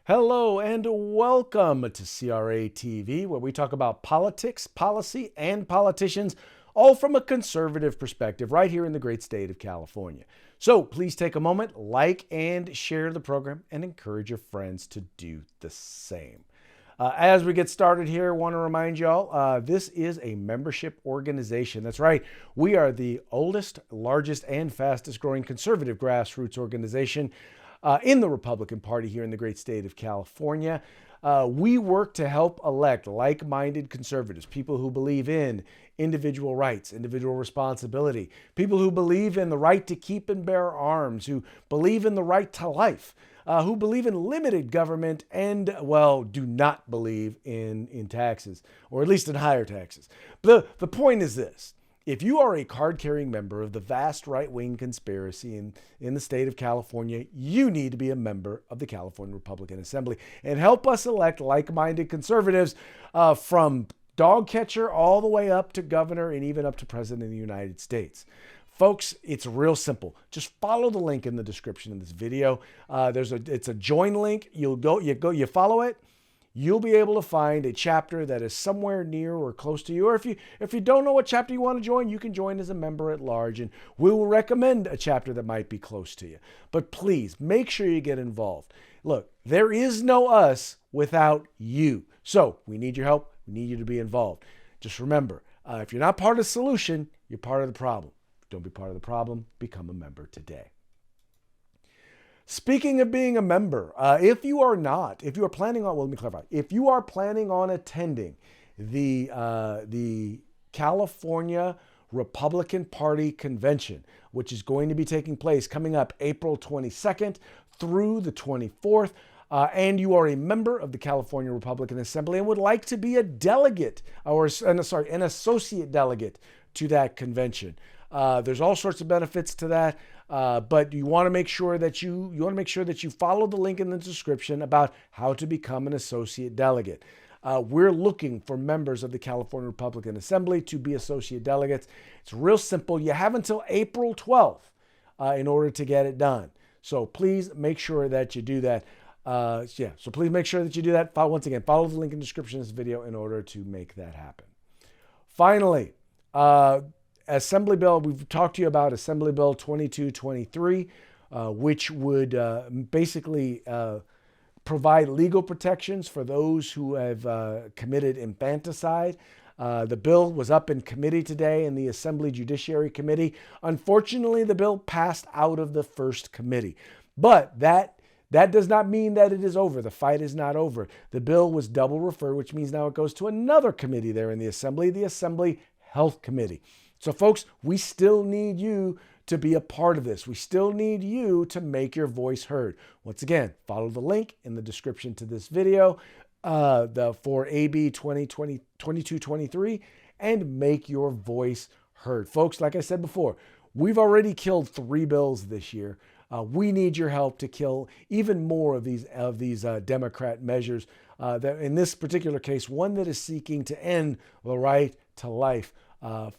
Hello and welcome to CRATV, where we talk about politics, policy, and politicians, all from a conservative perspective, right here in the great state of California. So please take a moment, like and share the program, and encourage your friends to do the same. As we get started here, I want to remind y'all this is a membership organization. That's right. We are the oldest, largest, and fastest growing conservative grassroots organization in the Republican Party here in the great state of California. We work to help elect like-minded conservatives, people who believe in individual rights, individual responsibility, people who believe in the right to keep and bear arms, who believe in the right to life, who believe in limited government and, well, do not believe in taxes, or at least in higher taxes. The point is this. If you are a card-carrying member of the vast right-wing conspiracy in the state of California, you need to be a member of the California Republican Assembly and help us elect like-minded conservatives from dog catcher all the way up to governor and even up to president of the United States. Folks, it's real simple. Just follow the link in the description of this video. It's a join link. You follow it. You'll be able to find a chapter that is somewhere near or close to you. Or if you don't know what chapter you want to join, you can join as a member at large, and we will recommend a chapter that might be close to you. But please make sure you get involved. Look, there is no us without you. So we need your help. We need you to be involved. Just remember, if you're not part of the solution, you're part of the problem. Don't be part of the problem. Become a member today. Speaking of being a member, if you are planning on, well, let me clarify. If you are planning on attending the California Republican Party Convention, which is going to be taking place coming up April 22nd through the 24th, and you are a member of the California Republican Assembly and would like to be a delegate, an associate delegate to that convention, there's all sorts of benefits to that. But you want to make sure that you follow the link in the description about how to become an associate delegate. We're looking for members of the California Republican Assembly to be associate delegates. It's real simple. You have until April 12th in order to get it done. So please make sure that you do that. So please make sure that you do that. Once again, follow the link in the description of this video in order to make that happen. Finally, Assembly Bill, we've talked to you about Assembly Bill 2223, which would basically provide legal protections for those who have committed infanticide. The bill was up in committee today in the Assembly Judiciary Committee. Unfortunately, the bill passed out of the first committee. But that does not mean that it is over. The fight is not over. The bill was double referred, which means now it goes to another committee there in the Assembly Health Committee. So folks, we still need you to be a part of this. We still need you to make your voice heard. Once again, follow the link in the description to this video for AB 2223 and make your voice heard. Folks, like I said before, we've already killed 3 bills this year. We need your help to kill even more of these Democrat measures. That in this particular case, one that is seeking to end the right to life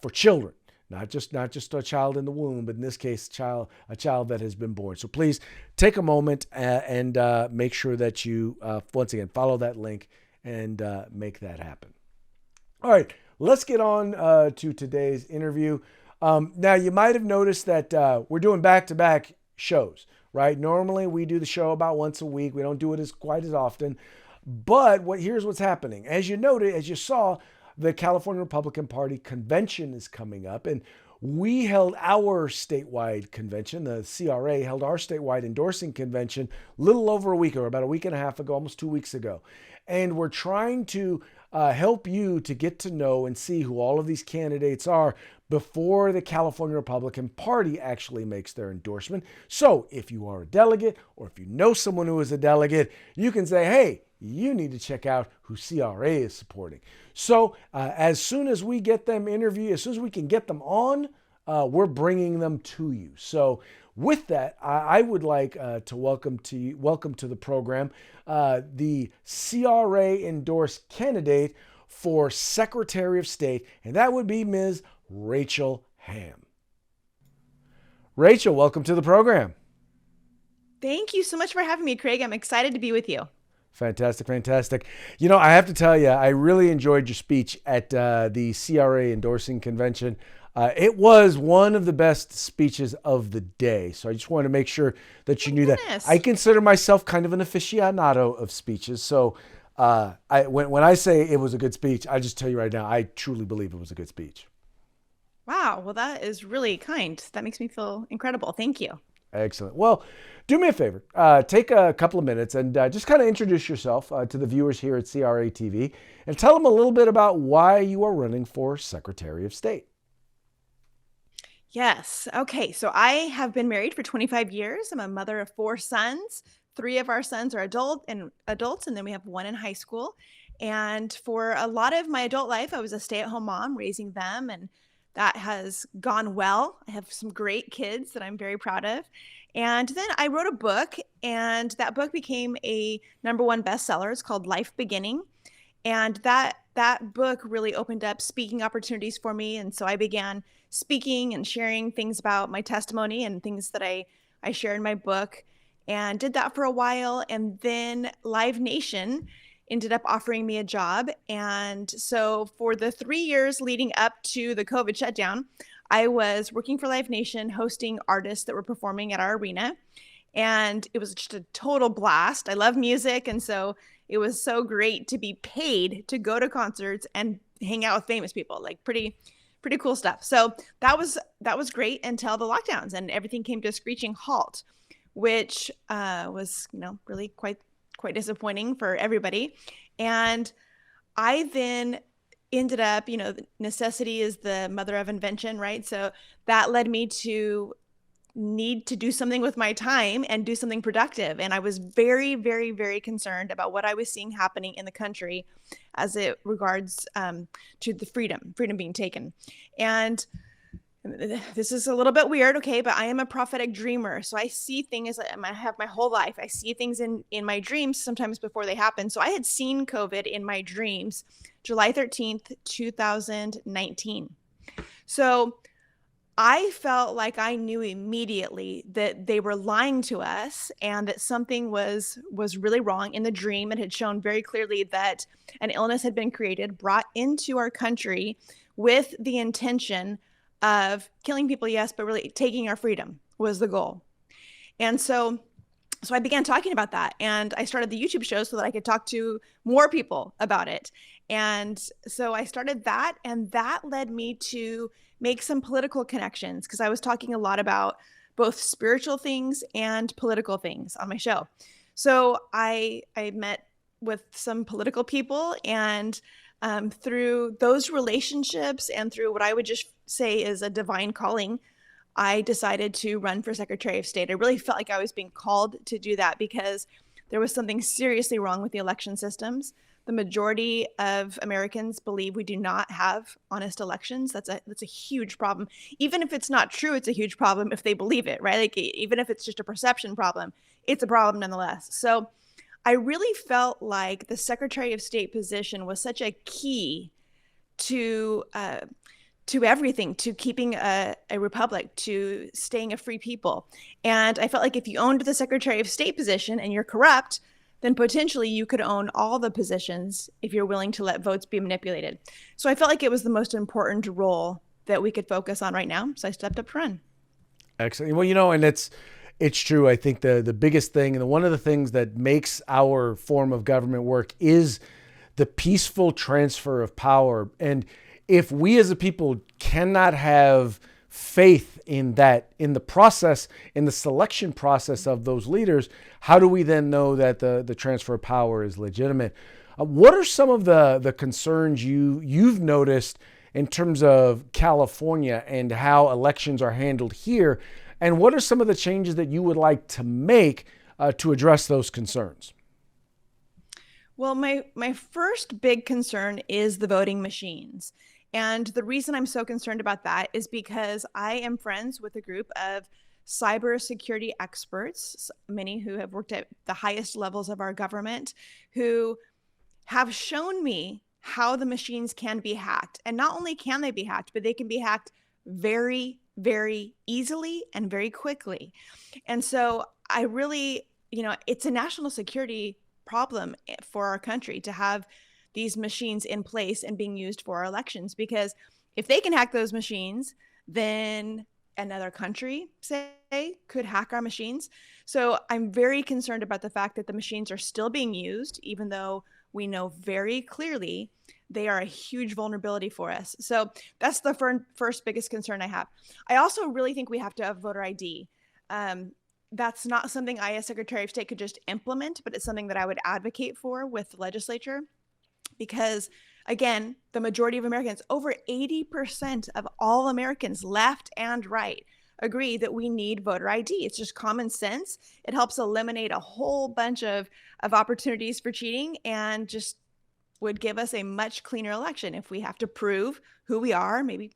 for children, not just a child in the womb, but in this case, a child that has been born. So please take a moment and make sure that you once again follow that link and make that happen. All right, let's get on to today's interview. Now you might have noticed that we're doing back-to-back shows, right? Normally we do the show about once a week. We don't do it quite as often. But here's what's happening. As you saw, the California Republican Party convention is coming up, and we held our statewide convention. The CRA held our statewide endorsing convention a little over a week, or about a week and a half ago, almost 2 weeks ago. And we're trying to help you to get to know and see who all of these candidates are before the California Republican Party actually makes their endorsement. So if you are a delegate, or if you know someone who is a delegate, you can say, hey, you need to check out who CRA is supporting. So as soon as we get them interviewed, as soon as we can get them on, we're bringing them to you. So with that, I would like to welcome to the program the CRA endorsed candidate for Secretary of State, and that would be Ms. Rachel Hamm. Rachel, welcome to the program. Thank you so much for having me, Craig. I'm excited to be with you. Fantastic, fantastic. I have to tell you, I really enjoyed your speech at the CRA endorsing convention. It was one of the best speeches of the day. So I just wanted to make sure that you knew that. I Goodness. consider myself kind of an aficionado of speeches. So when I say it was a good speech, I just tell you right now, I truly believe it was a good speech. Wow. Well, that is really kind. That makes me feel incredible. Thank you. Excellent. Well, do me a favor. Take a couple of minutes and just kind of introduce yourself to the viewers here at CRATV and tell them a little bit about why you are running for Secretary of State. Yes. Okay. So I have been married for 25 years. I'm a mother of four sons. Three of our sons are adults, and then we have one in high school. And for a lot of my adult life, I was a stay-at-home mom raising them, and that has gone well. I have some great kids that I'm very proud of. And then I wrote a book, and that book became a #1 bestseller. It's called Life Beginning. And that book really opened up speaking opportunities for me. And so I began speaking and sharing things about my testimony and things that I share in my book, and did that for a while. And then Live Nation ended up offering me a job. And so for the 3 years leading up to the COVID shutdown, I was working for Live Nation, hosting artists that were performing at our arena. And it was just a total blast. I love music. And so it was so great to be paid to go to concerts and hang out with famous people, like pretty cool stuff. So that was great until the lockdowns and everything came to a screeching halt, which was, really quite disappointing for everybody. And I then ended up, necessity is the mother of invention, right? So that led me to need to do something with my time and do something productive. And I was very, very, very concerned about what I was seeing happening in the country as it regards to the freedom being taken. And this is a little bit weird, okay, but I am a prophetic dreamer. So I see things, I have my whole life. I see things in my dreams sometimes before they happen. So I had seen COVID in my dreams July 13th, 2019. So I felt like I knew immediately that they were lying to us and that something was really wrong in the dream. It had shown very clearly that an illness had been created, brought into our country with the intention of killing people, yes, but really taking our freedom was the goal. And so I began talking about that, and I started the YouTube show so that I could talk to more people about it. And so I started that, and that led me to make some political connections because I was talking a lot about both spiritual things and political things on my show. So I met with some political people, and through those relationships and through what I would just say is a divine calling, I decided to run for Secretary of State. I really felt like I was being called to do that because there was something seriously wrong with the election systems. The majority of Americans believe we do not have honest elections. That's a huge problem. Even if it's not true, it's a huge problem if they believe it, right? Like even if it's just a perception problem, it's a problem nonetheless. So I really felt like the Secretary of State position was such a key to everything, to keeping a republic, to staying a free people. And I felt like if you owned the Secretary of State position and you're corrupt, then potentially you could own all the positions if you're willing to let votes be manipulated. So I felt like it was the most important role that we could focus on right now. So I stepped up to run. Excellent. Well, and it's true. I think the biggest thing and one of the things that makes our form of government work is the peaceful transfer of power. And if we as a people cannot have faith in that, in the process, in the selection process of those leaders, how do we then know that the transfer of power is legitimate? What are some of the concerns you've noticed in terms of California and how elections are handled here? And what are some of the changes that you would like to make to address those concerns? Well, my first big concern is the voting machines. And the reason I'm so concerned about that is because I am friends with a group of cybersecurity experts, many who have worked at the highest levels of our government, who have shown me how the machines can be hacked. And not only can they be hacked, but they can be hacked very, very easily and very quickly. And so I really, it's a national security problem for our country to have these machines in place and being used for our elections, because if they can hack those machines, then another country, say, could hack our machines. So I'm very concerned about the fact that the machines are still being used, even though we know very clearly they are a huge vulnerability for us. So that's the first biggest concern I have. I also really think we have to have voter ID. That's not something I, as Secretary of State, could just implement, but it's something that I would advocate for with the legislature, because again, the majority of Americans, over 80% of all Americans, left and right, agree that we need voter ID. It's just common sense. It helps eliminate a whole bunch of opportunities for cheating, and just would give us a much cleaner election. If we have to prove who we are, maybe,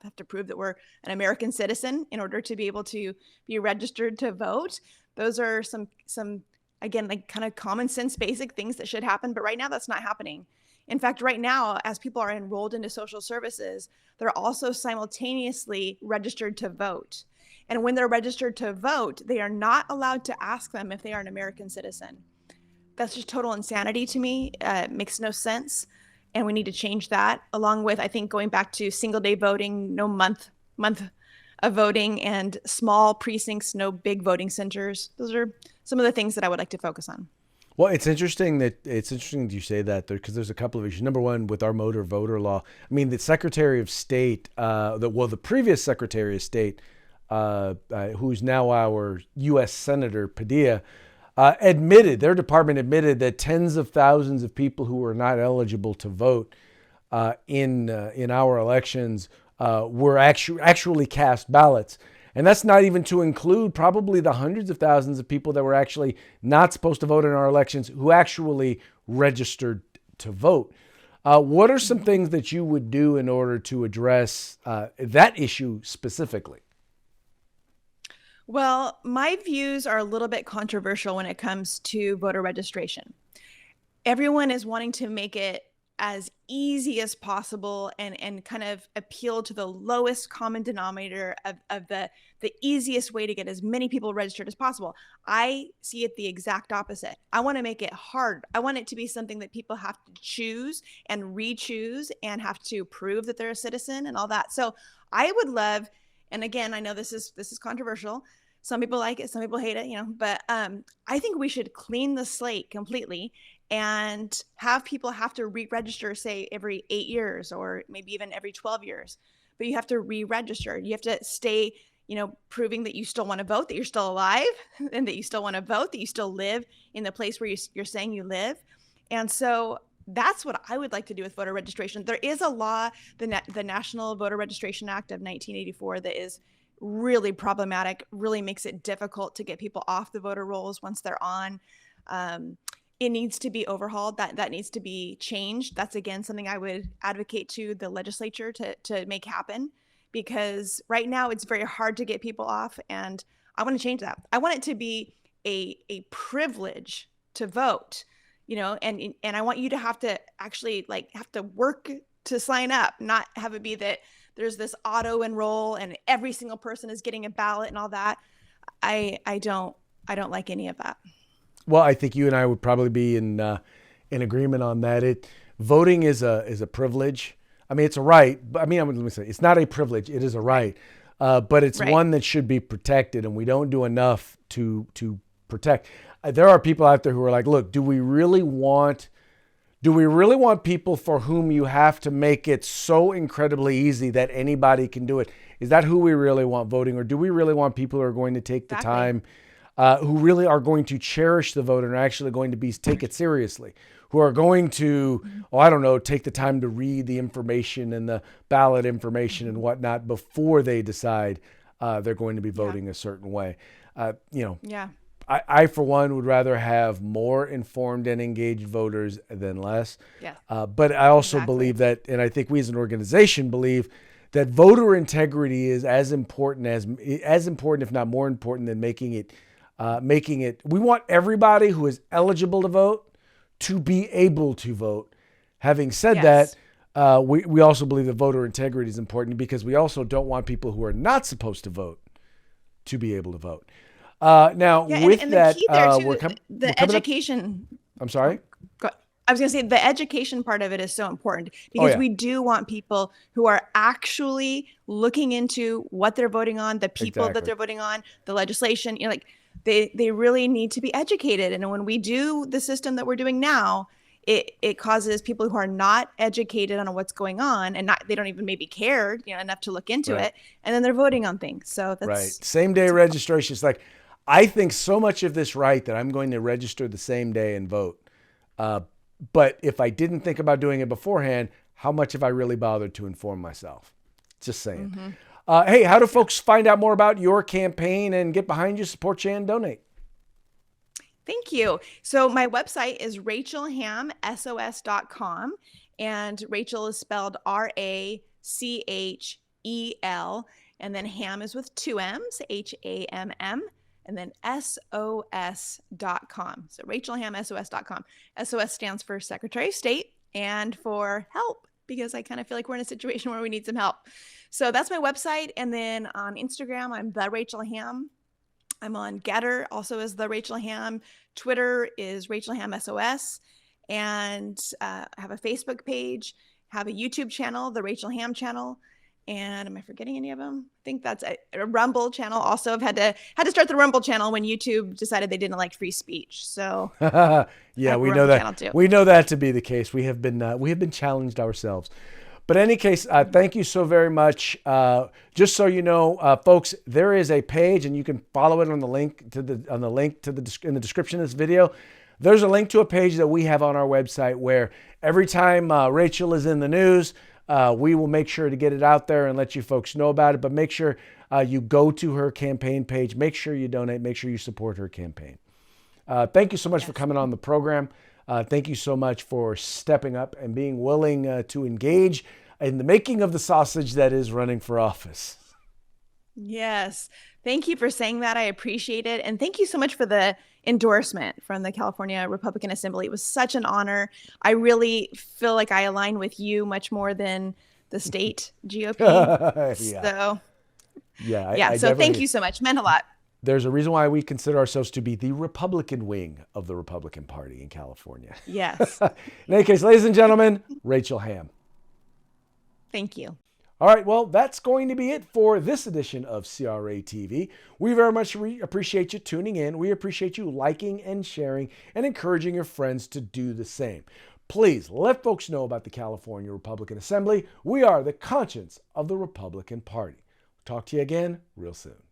have to prove that we're an American citizen in order to be able to be registered to vote. Those are some again, like kind of common sense, basic things that should happen. But right now that's not happening. In fact, right now, as people are enrolled into social services, they're also simultaneously registered to vote. And when they're registered to vote, they are not allowed to ask them if they are an American citizen. That's just total insanity to me. It makes no sense. And we need to change that, along with, I think, going back to single day voting, no month of voting, and small precincts, no big voting centers. Those are some of the things that I would like to focus on. Well, it's interesting that you say that, because there's a couple of issues. Number one, with our motor voter law, I mean, the Secretary of State, the previous Secretary of State, who's now our U.S. Senator Padilla, their department admitted that tens of thousands of people who were not eligible to vote in our elections were actually cast ballots. And that's not even to include probably the hundreds of thousands of people that were actually not supposed to vote in our elections who actually registered to vote. What are some things that you would do in order to address that issue specifically? Well, my views are a little bit controversial when it comes to voter registration. Everyone is wanting to make it as easy as possible and kind of appeal to the lowest common denominator of the easiest way to get as many people registered as possible. I see it the exact opposite. I want to make it hard. I want it to be something that people have to choose and re-choose and have to prove that they're a citizen and all that. So I would love, and again, I know this is controversial. Some people like it, some people hate it, but I think we should clean the slate completely and have people have to re-register, say, every 8 years or maybe even every 12 years. But you have to re-register. You have to stay, proving that you still want to vote, that you're still alive, and that you still want to vote, that you still live in the place where you're saying you live. And so that's what I would like to do with voter registration. There is a law, the National Voter Registration Act of 1984, that is really problematic, really makes it difficult to get people off the voter rolls once they're on. It needs to be overhauled. That needs to be changed. That's, again, something I would advocate to the legislature to make happen, because right now it's very hard to get people off, and I want to change that. I want it to be a privilege to vote, and I want you to have to actually have to work to sign up, not have it be that there's this auto enroll and every single person is getting a ballot and all that. I don't like any of that. Well, I think you and I would probably be in agreement on that. Voting is a privilege. I mean, it's a right, but let me say, it's not a privilege. It is a right, but it's one that should be protected, and we don't do enough to protect. There are people out there who are like, look, do we really want people for whom you have to make it so incredibly easy that anybody can do it? Is that who we really want voting? Or do we really want people who are going to take the time, who really are going to cherish the vote and are actually going to take it seriously, who are going to, take the time to read the information and the ballot information and whatnot before they decide they're going to be voting a certain way? I, for one, would rather have more informed and engaged voters than less. Yeah. But I also believe that, and I think we as an organization believe that voter integrity is as important, if not more important, than making it. We want everybody who is eligible to vote to be able to vote. Having said that, we also believe that voter integrity is important, because we also don't want people who are not supposed to vote to be able to vote. Now, and with the that, key there too, the education. I'm sorry? I was going to say the education part of it is so important because we do want people who are actually looking into what they're voting on, the people that they're voting on, the legislation. You know, like they really need to be educated. And when we do the system that we're doing now, it causes people who are not educated on what's going on and they don't even maybe care, you know, enough to look into it, and then they're voting on things. So that's same day registration. It's like, I think so much of this right that I'm going to register the same day and vote. But if I didn't think about doing it beforehand, how much have I really bothered to inform myself? Just saying. Hey, how do folks find out more about your campaign and get behind you, support you, and donate? Thank you. So my website is rachelhammsos.com, and Rachel is spelled Rachel, and then Hamm is with 2 M's, Hamm, and then SOS.com. So rachelhammsos.com. SOS stands for Secretary of State and for help, because I kind of feel like we're in a situation where we need some help. So that's my website. And then on Instagram, I'm the Rachel Hamm. I'm on Getter, also as the Rachel Hamm. Twitter is Rachel Hamm SOS. And I have a Facebook page, have a YouTube channel, the Rachel Hamm channel. And am I forgetting any of them? I think that's a Rumble channel. Also, I've had to start the Rumble channel when YouTube decided they didn't like free speech. So yeah, we know that. We know that to be the case. We have been challenged ourselves. But in any case, thank you so very much. Just so you know, folks, there is a page, and you can follow it on the link in the description of this video. There's a link to a page that we have on our website where every time Rachel is in the news, we will make sure to get it out there and let you folks know about it. But make sure you go to her campaign page. Make sure you donate. Make sure you support her campaign. Thank you so much for coming on the program. Thank you so much for stepping up and being willing to engage in the making of the sausage that is running for office. Yes. Thank you for saying that. I appreciate it. And thank you so much for the endorsement from the California Republican Assembly. It was such an honor. I really feel like I align with you much more than the state GOP. So thank you so much. Meant a lot. There's a reason why we consider ourselves to be the Republican wing of the Republican Party in California. Yes. In any case, ladies and gentlemen, Rachel Hamm. Thank you. All right, well, that's going to be it for this edition of CRATV. We very much appreciate you tuning in. We appreciate you liking and sharing and encouraging your friends to do the same. Please let folks know about the California Republican Assembly. We are the conscience of the Republican Party. Talk to you again real soon.